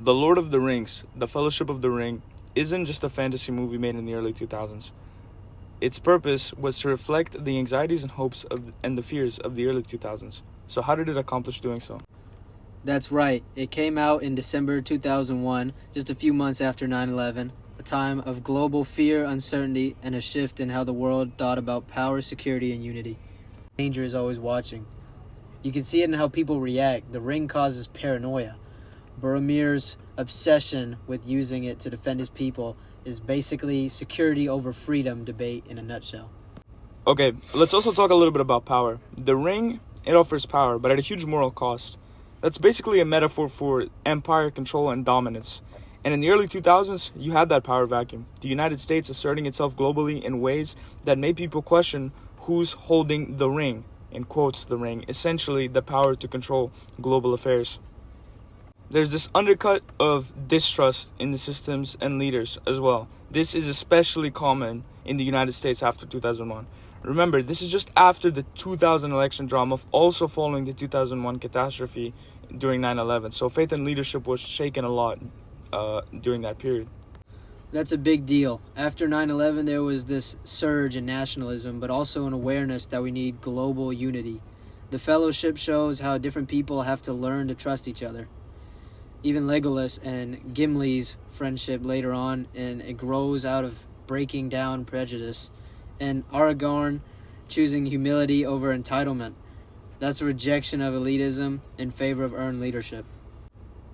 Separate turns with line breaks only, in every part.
The Lord of the Rings, The Fellowship of the Ring, isn't just a fantasy movie made in the early 2000s. Its purpose was to reflect the anxieties and hopes and the fears of the early 2000s. So how did it accomplish doing so?
That's right. It came out in December 2001, just a few months after 9/11, a time of global fear, uncertainty, and a shift in how the world thought about power, security, and unity. Danger is always watching. You can see it in how people react. The ring causes paranoia. Boromir's obsession with using it to defend his people is basically security over freedom debate in a nutshell.
Okay, let's also talk a little bit about power. The ring, it offers power, but at a huge moral cost. That's basically a metaphor for empire, control, and dominance. And in the early 2000s, you had that power vacuum. The United States asserting itself globally in ways that made people question who's holding the ring, in quotes the ring, essentially the power to control global affairs. There's this undercut of distrust in the systems and leaders as well. This is especially common in the United States after 2001. Remember, this is just after the 2000 election drama, also following the 2001 catastrophe during 9/11. So faith in leadership was shaken a lot during that period.
That's a big deal. After 9/11, there was this surge in nationalism, but also an awareness that we need global unity. The fellowship shows how different people have to learn to trust each other. Even Legolas and Gimli's friendship later on, and it grows out of breaking down prejudice. And Aragorn choosing humility over entitlement. That's a rejection of elitism in favor of earned leadership.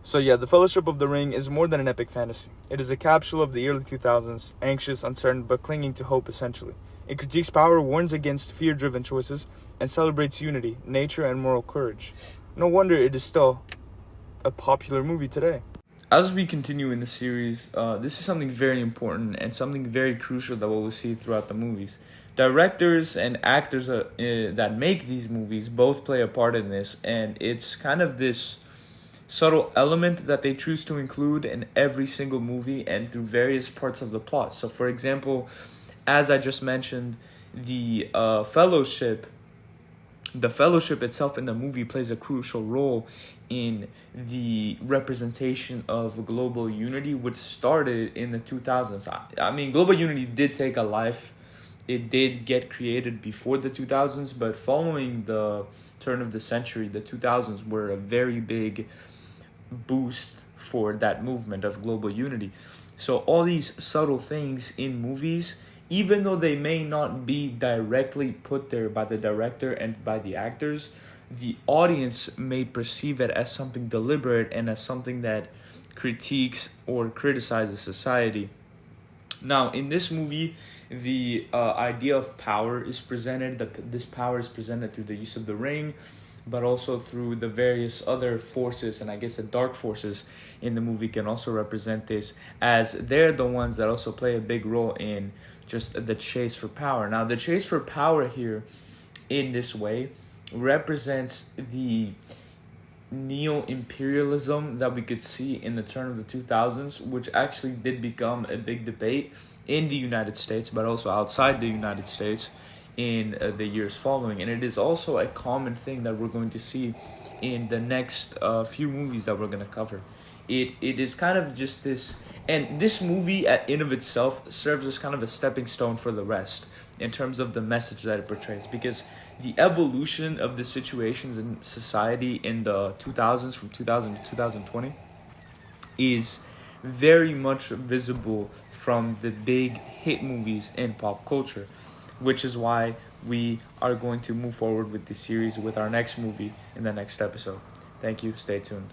So yeah, The Fellowship of the Ring is more than an epic fantasy. It is a capsule of the early 2000s, anxious, uncertain, but clinging to hope essentially. It critiques power, warns against fear-driven choices, and celebrates unity, nature, and moral courage. No wonder it is still a popular movie today. As we continue in the series, this is something very important and something very crucial that we'll see throughout the movies. Directors and actors that make these movies both play a part in this, and it's kind of this subtle element that they choose to include in every single movie and through various parts of the plot. So, for example, as I just mentioned, the fellowship itself in the movie plays a crucial role in the representation of global unity, which started in the 2000s. I mean, global unity did take a life. It did get created before the 2000s, but following the turn of the century, the 2000s were a very big boost for that movement of global unity. So all these subtle things in movies, even though they may not be directly put there by the director and by the actors, the audience may perceive it as something deliberate and as something that critiques or criticizes society. Now, in this movie, the idea of power is presented. This power is presented through the use of the ring, but also through the various other forces, and I guess the dark forces in the movie can also represent this, as they're the ones that also play a big role in just the chase for power. Now, the chase for power here, in this way, represents the neo-imperialism that we could see in the turn of the 2000s, which actually did become a big debate in the United States, but also outside the United States in the years following. And it is also a common thing that we're going to see in the next few movies that we're going to cover. It is kind of just this, and this movie in of itself serves as kind of a stepping stone for the rest in terms of the message that it portrays, because the evolution of the situations in society in the 2000s, from 2000 to 2020, is very much visible from the big hit movies in pop culture, which is why we are going to move forward with this series with our next movie in the next episode. Thank you. Stay tuned.